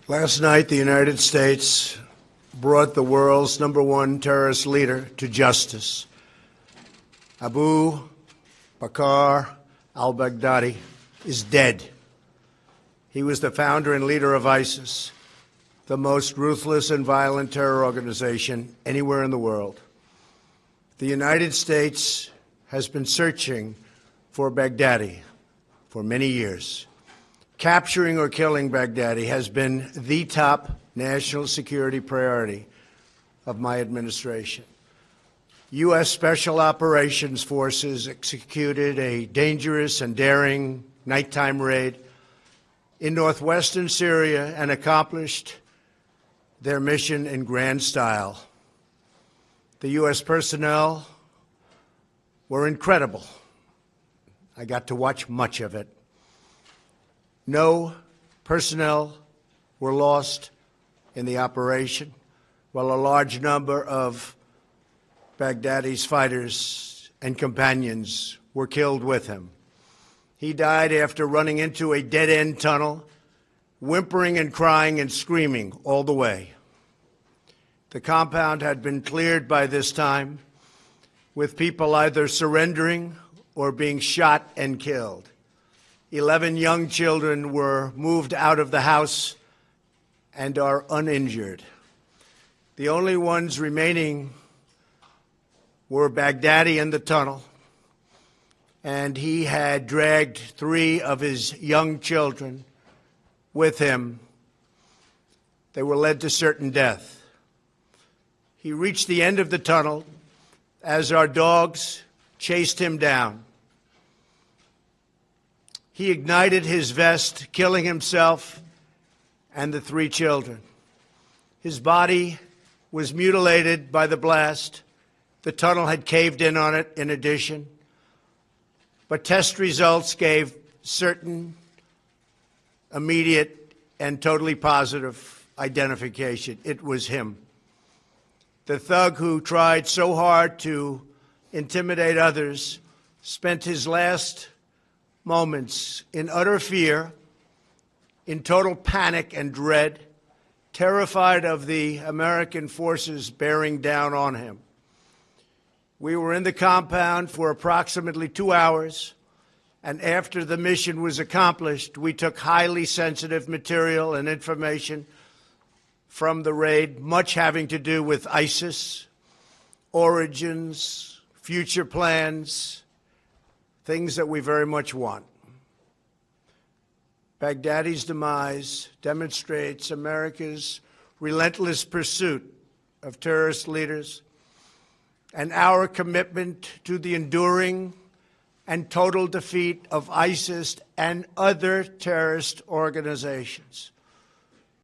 Last night, the United States brought the world's #1 terrorist leader to justice. Abubakr Albagdaadii is dead. He was the founder and leader of ISIS, the most ruthless and violent terror organization anywhere in the world. The United States has been searching for Baghdadi for many years. Capturing or killing Baghdadi has been the top national security priority of my administration. U.S. Special Operations Forces executed a dangerous and daring nighttime raid in northwestern Syria and accomplished their mission in grand style. The U.S. personnel were incredible. I got to watch much of it. No personnel were lost in the operation, while a large number of Baghdadi's fighters and companions were killed with him. He died after running into a dead-end tunnel, whimpering and crying and screaming all the way. The compound had been cleared by this time, with people either surrendering or being shot and killed. 11 young children were moved out of the house and are uninjured. The only ones remaining were Baghdadi in the tunnel, and he had dragged 3 of his young children with him. They were led to certain death. He reached the end of the tunnel as our dogs chased him down. He ignited his vest, killing himself and the 3 children. His body was mutilated by the blast. The tunnel had caved in on it in addition. But test results gave certain, immediate, and totally positive identification. It was him. The thug who tried so hard to intimidate others spent his last moments in utter fear, in total panic and dread, terrified of the American forces bearing down on him. We were in the compound for approximately 2 hours, and after the mission was accomplished, we took highly sensitive material and information from the raid, much having to do with ISIS, origins, future plans, things that we very much want. Baghdadi's demise demonstrates America's relentless pursuit of terrorist leaders and our commitment to the enduring and total defeat of ISIS and other terrorist organizations.